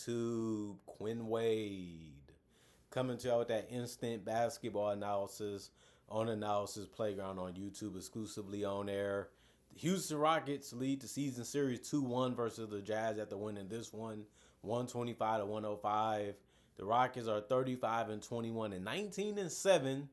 YouTube? Quinn Wade coming to y'all with that instant basketball analysis on Analysis Playground on YouTube, exclusively on air. The Houston Rockets lead the season series 2-1 versus the Jazz after winning this one 125 to 105. The Rockets are 35 and 21 and 19 and 7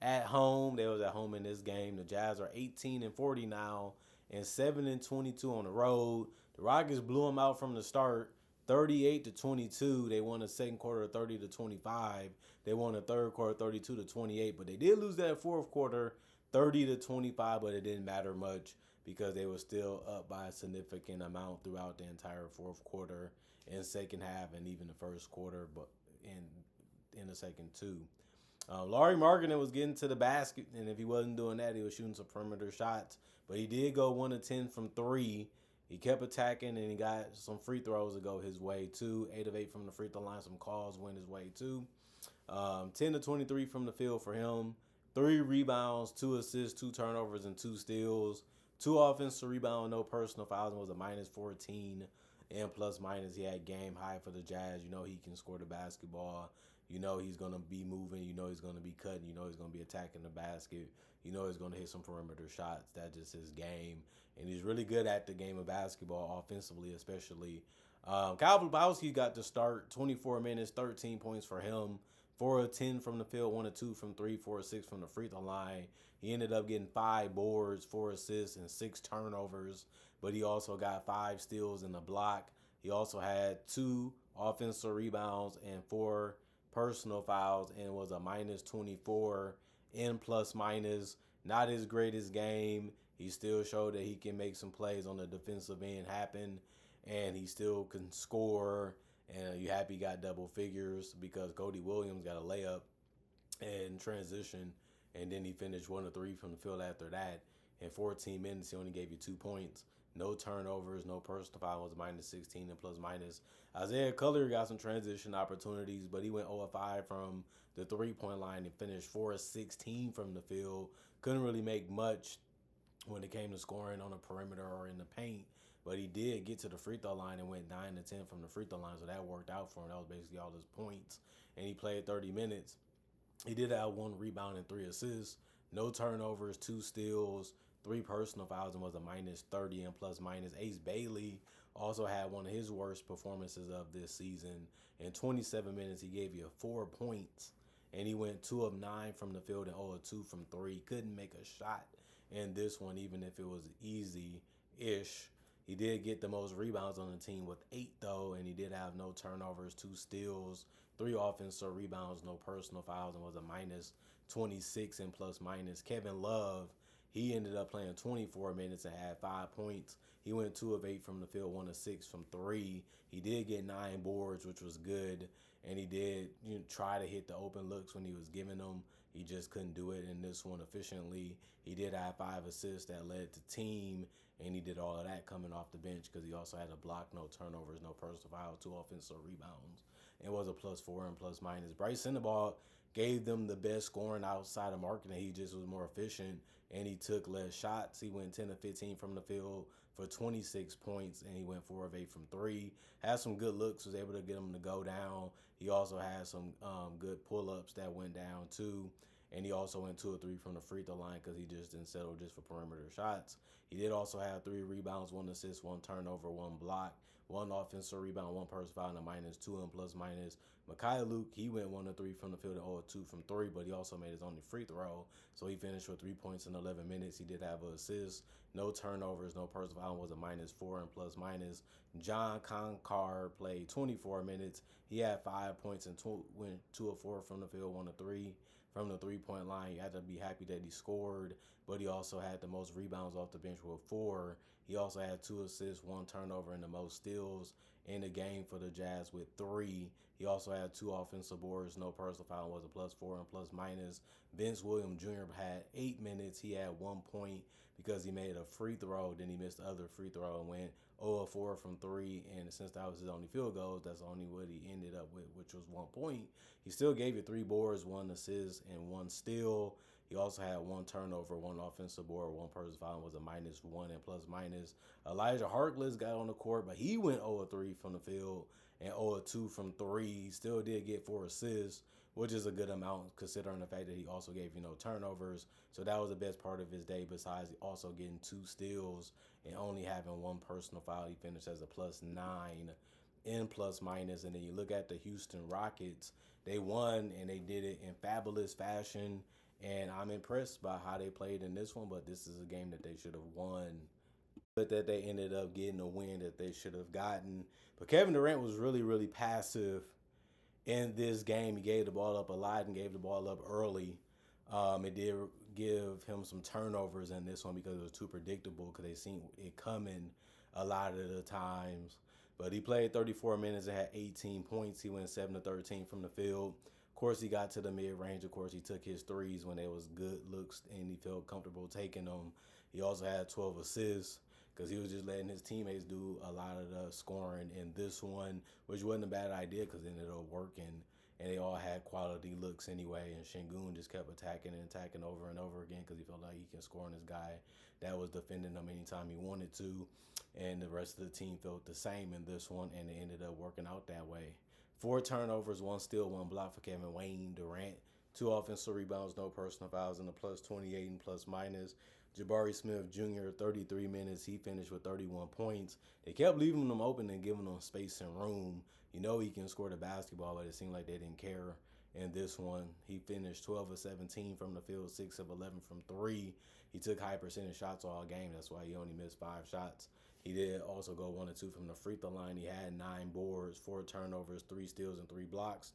at home. They was at home in this game. The Jazz are 18 and 40 now and 7 and 22 on the road. The Rockets blew them out from the start, 38 to 22. They won the second quarter 30 to 25. They won the third quarter 32 to 28, but they did lose that fourth quarter 30 to 25, but it didn't matter much because they were still up by a significant amount throughout the entire fourth quarter and second half and even the first quarter, but in the second two. Laurie Markkinen was getting to the basket, and if he wasn't doing that, he was shooting some perimeter shots. But he did go 1 of 10 from three. He kept attacking, and he got some free throws to go his way too. 8 of 8 from the free throw line, some calls went his way too. 10 to 23 from the field for him. 3 rebounds, 2 assists, 2 turnovers, and 2 steals. 2 offensive rebounds, no personal fouls, and was a minus 14 and plus minus. He had game high for the Jazz. You know he can score the basketball. You know he's going to be moving. You know he's going to be cutting. You know he's going to be attacking the basket. You know he's going to hit some perimeter shots. That's just his game. And he's really good at the game of basketball, offensively especially. Kyle Blabowski got to start, 24 minutes, 13 points for him. 4 of 10 from the field, 1 of 2 from 3, 4 of 6 from the free throw line. He ended up getting 5 boards, 4 assists, and 6 turnovers. But he also got 5 steals in the block. He also had 2 offensive rebounds and 4 personal fouls and was a minus 24 in plus minus. Not his greatest game. He still showed that he can make some plays on the defensive end happen, and he still can score. And you happy he got double figures because Cody Williams got a layup and transition, and then he finished 1 of 3 from the field after that. In 14 minutes, he only gave you 2 points. No turnovers, no personal foul, was minus 16 and plus minus. Isaiah Collier got some transition opportunities, but he went 0 of 5 from the 3-point line and finished 4 of 16 from the field. Couldn't really make much when it came to scoring on the perimeter or in the paint. But he did get to the free throw line and went 9 to 10 from the free throw line, so that worked out for him. That was basically all his points. And he played 30 minutes. He did have 1 rebound and 3 assists. No turnovers, 2 steals, 3 personal fouls, and was a minus 30 and plus minus. Ace Bailey also had one of his worst performances of this season. In 27 minutes, he gave you 4 points. And he went 2 of 9 from the field and 0 of 2 from 3. Couldn't make a shot in this one, even if it was easy-ish. He did get the most rebounds on the team with 8, though, and he did have no turnovers, 2 steals, 3 offensive rebounds, no personal fouls, and was a minus 26 and plus minus. Kevin Love, he ended up playing 24 minutes and had 5 points. He went 2 of 8 from the field, 1 of 6 from 3. He did get 9 boards, which was good, and he did try to hit the open looks when he was giving them. He just couldn't do it in this one efficiently. He did have 5 assists that led to team, and he did all of that coming off the bench because he also had a block, no turnovers, no personal foul, 2 offensive rebounds, and was a plus 4 and plus minus. Bryce Sensabaugh gave them the best scoring outside of Markkinen. He just was more efficient, and he took less shots. He went 10 of 15 from the field for 26 points, and he went 4 of 8 from 3. Had some good looks, was able to get him to go down. He also had some good pull-ups that went down, too. And he also went 2 of 3 from the free throw line because he just didn't settle just for perimeter shots. He did also have 3 rebounds, 1 assist, 1 turnover, 1 block, 1 offensive rebound, 1 personal foul, and a minus 2 and plus minus. Mykhailiuk Luke, he went 1 of 3 from the field and 0 of 2 from 3, but he also made his only free throw. So he finished with 3 points in 11 minutes. He did have an assist, no turnovers, no personal foul, was a minus 4 and plus minus. John Concar played 24 minutes. He had 5 points and went 2 of 4 from the field, 1 of 3 from the 3-point line. You had to be happy that he scored, but he also had the most rebounds off the bench with 4. He also had 2 assists, 1 turnover, and the most steals in the game for the Jazz with 3. He also had 2 offensive boards, no personal foul, was a plus 4 and plus minus. Vince Williams Jr. had 8 minutes. He had 1 point because he made a free throw, then he missed the other free throw and went 0 of 4 from 3. And since that was his only field goals, that's only what he ended up with, which was 1 point. He still gave you 3 boards, 1 assist, and 1 steal. He also had one turnover, one offensive board, one personal foul, was a -1 and plus minus. Elijah Harkless got on the court, but he went 0-3 from the field and 0-2 from three. He still did get 4 assists, which is a good amount considering the fact that he also gave, turnovers. So that was the best part of his day, besides also getting 2 steals and only having one personal foul. He finished as a +9 in plus minus. And then you look at the Houston Rockets, they won and they did it in fabulous fashion. And I'm impressed by how they played in this one, but this is a game that they should have won. But that they ended up getting a win that they should have gotten. But Kevin Durant was really, really passive in this game. He gave the ball up a lot and gave the ball up early. It did give him some turnovers in this one because it was too predictable because they seen it coming a lot of the times. But he played 34 minutes and had 18 points. He went 7-13 from the field. Of course, he got to the mid-range. Of course, he took his threes when they was good looks and he felt comfortable taking them. He also had 12 assists because he was just letting his teammates do a lot of the scoring in this one, which wasn't a bad idea because it ended up working. And they all had quality looks anyway. And Şengün just kept attacking and attacking over and over again because he felt like he can score on this guy that was defending him anytime he wanted to. And the rest of the team felt the same in this one, and it ended up working out that way. 4 turnovers, 1 steal, 1 block for Kevin Wayne Durant. 2 offensive rebounds, no personal fouls, and a +28 and plus minus. Jabari Smith Jr., 33 minutes. He finished with 31 points. They kept leaving him open and giving him space and room. He can score the basketball, but it seemed like they didn't care in this one. He finished 12 of 17 from the field, 6 of 11 from three. He took high percentage shots all game. That's why he only missed 5 shots. He did also go 1 or 2 from the free throw line. He had 9 boards, 4 turnovers, 3 steals, and 3 blocks.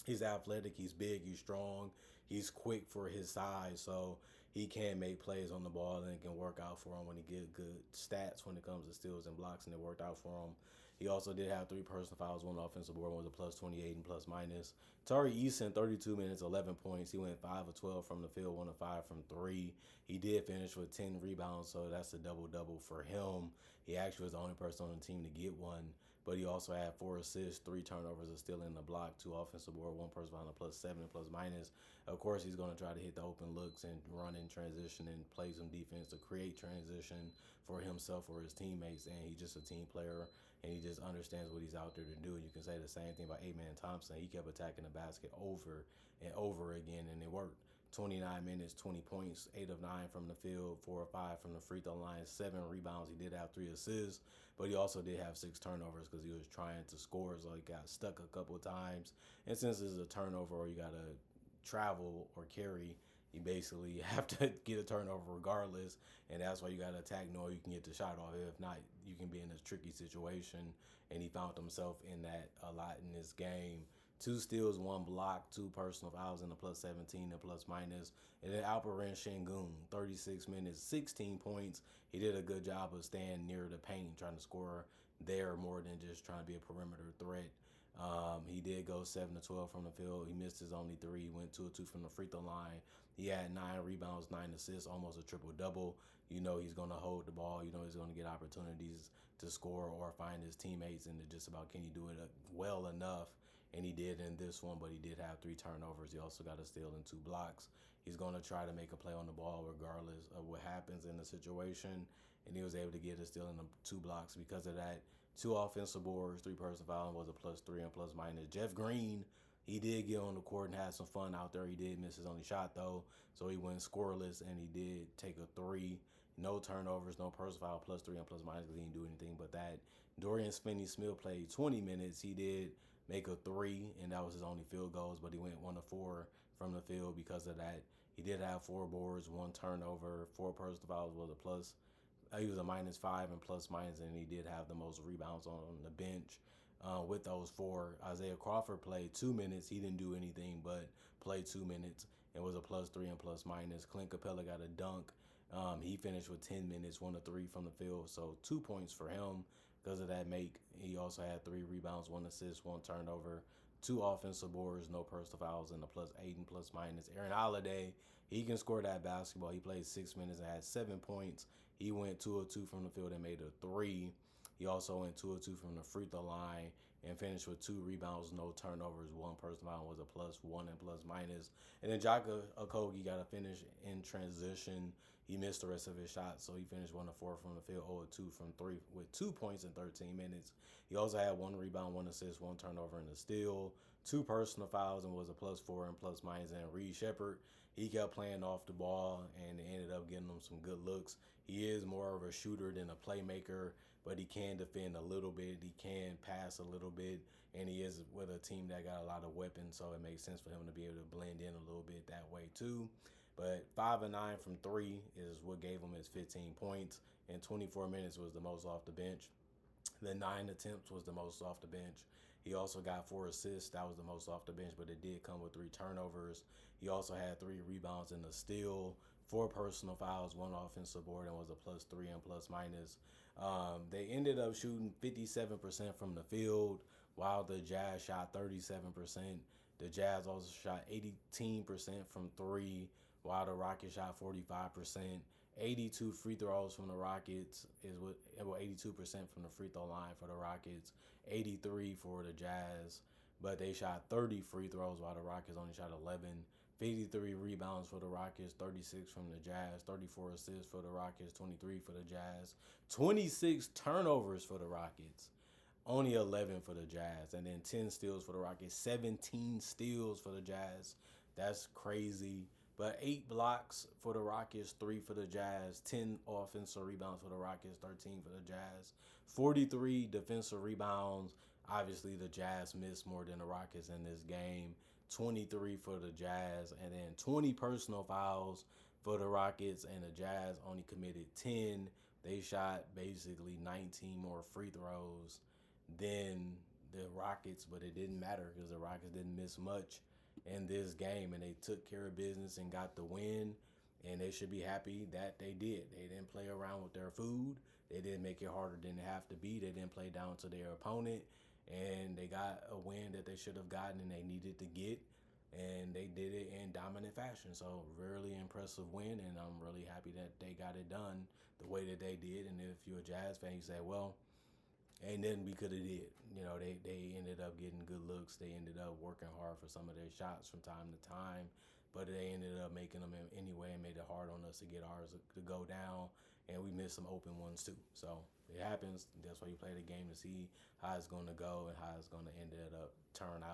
He's athletic, he's big, he's strong, he's quick for his size, so he can make plays on the ball and it can work out for him when he get good stats when it comes to steals and blocks, and it worked out for him. He also did have 3 personal fouls, 1 offensive board, was a +28 and plus minus. Tari Eason, 32 minutes, 11 points. He went 5 of 12 from the field, 1 of 5 from 3. He did finish with 10 rebounds, so that's a double-double for him. He actually was the only person on the team to get one. But he also had 4 assists, 3 turnovers, a steal in the block, 2 offensive board, 1 personal foul, a +7 plus minus. Of course, he's going to try to hit the open looks and run in transition and play some defense to create transition for himself or his teammates. And he's just a team player, and he just understands what he's out there to do. And you can say the same thing about Amen Thompson. He kept attacking the basket over and over again, and it worked. 29 minutes, 20 points, 8 of 9 from the field, 4 of 5 from the free throw line, 7 rebounds. He did have 3 assists, but he also did have 6 turnovers because he was trying to score, so he got stuck a couple of times. And since it's a turnover or you got to travel or carry, you basically have to get a turnover regardless, and that's why you got to attack knowing you can get the shot off. If not, you can be in a tricky situation, and he found himself in that a lot in this game. 2 steals, 1 block, 2 personal fouls, and a +17 and plus minus. And then Alperen Şengün, 36 minutes, 16 points. He did a good job of staying near the paint, trying to score there more than just trying to be a perimeter threat. He did go 7 of 12 from the field. He missed his only 3. He went 2 of 2 from the free throw line. He had 9 rebounds, 9 assists, almost a triple-double. He's going to hold the ball. He's going to get opportunities to score or find his teammates, and just about can he do it well enough. And he did in this one, but he did have 3 turnovers. He also got a steal and 2 blocks. He's going to try to make a play on the ball regardless of what happens in the situation. And he was able to get a steal and 2 blocks because of that. 2 offensive boards, 3 personal fouls, was a +3 and plus minus. Jeff Green, he did get on the court and had some fun out there. He did miss his only shot, though. So he went scoreless, and he did take a 3. No turnovers, no personal foul, +3 and plus minus because he didn't do anything but that. Dorian Finney-Smith played 20 minutes. He did make a 3, and that was his only field goals, but he went 1 of 4 from the field because of that. He did have 4 boards, 1 turnover, 4 personal fouls, was a plus. He was a -5 and plus minus, and he did have the most rebounds on the bench with those 4. Isaiah Crawford played 2 minutes. He didn't do anything but play 2 minutes and was a +3 and plus minus. Clint Capella got a dunk. He finished with 10 minutes, 1 of 3 from the field, so 2 points for him. Because of that make, he also had 3 rebounds, 1 assist, 1 turnover, 2 offensive boards, no personal fouls, and a +8 and plus minus. Aaron Holiday, he can score that basketball. He played 6 minutes and had 7 points. He went 2 of 2 from the field and made a 3. He also went 2 of 2 from the free throw line and finished with 2 rebounds, no turnovers. One personal foul was a +1 and +. And then Jaka Okogie got a finish in transition. He missed the rest of his shots, so he finished 1 of 4 from the field, 0 of 2 from 3 with 2 points in 13 minutes. He also had 1 rebound, 1 assist, 1 turnover, and a steal, 2 personal fouls, and was a +4 and +. And Reed Shepherd, he kept playing off the ball and ended up getting him some good looks. He is more of a shooter than a playmaker, but he can defend a little bit. He can pass a little bit, and he is with a team that got a lot of weapons, so it makes sense for him to be able to blend in a little bit that way too. But 5 of 9 from 3 is what gave him his 15 points, and 24 minutes was the most off the bench. The 9 attempts was the most off the bench. He also got 4 assists. That was the most off the bench, but it did come with 3 turnovers. He also had 3 rebounds and a steal, 4 personal fouls, 1 offensive board, and was a +3 and +. They ended up shooting 57% from the field, while the Jazz shot 37%. The Jazz also shot 18% from 3, while the Rockets shot 45%. 82 free throws from the Rockets is what 82% from the free throw line for the Rockets, 83 for the Jazz, but they shot 30 free throws while the Rockets only shot 11. 53 rebounds for the Rockets, 36 from the Jazz, 34 assists for the Rockets, 23 for the Jazz, 26 turnovers for the Rockets, only 11 for the Jazz, and then 10 steals for the Rockets, 17 steals for the Jazz. That's crazy. But 8 blocks for the Rockets, 3 for the Jazz, 10 offensive rebounds for the Rockets, 13 for the Jazz, 43 defensive rebounds. Obviously, the Jazz missed more than the Rockets in this game. 23 for the Jazz, and then 20 personal fouls for the Rockets, and the Jazz only committed 10. They shot basically 19 more free throws than the Rockets, but it didn't matter because the Rockets didn't miss much in this game, and they took care of business and got the win, and they should be happy that they did. They didn't play around with their food. They didn't make it harder than it have to be. They didn't play down to their opponent, and they got a win that they should have gotten and they needed to get, and they did it in dominant fashion. So really impressive win, and I'm really happy that they got it done the way that they did. And if you're a Jazz fan, you say, well, ain't nothing we could have did. You know, they ended up getting good looks. They ended up working hard for some of their shots from time to time, but they ended up making them anyway and made it hard on us to get ours to go down, and we missed some open ones too. So it happens. That's why you play the game, to see how it's going to go and how it's going to end up turning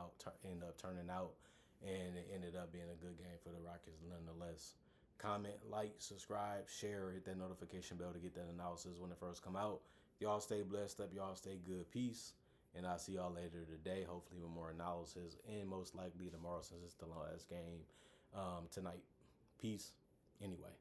out, and it ended up being a good game for the Rockets nonetheless. Comment, like, subscribe, share, hit that notification bell to get that analysis when it first come out. Y'all stay blessed up. Y'all stay good. Peace. And I'll see y'all later today, hopefully with more analysis, and most likely tomorrow since it's the last game tonight. Peace. Anyway.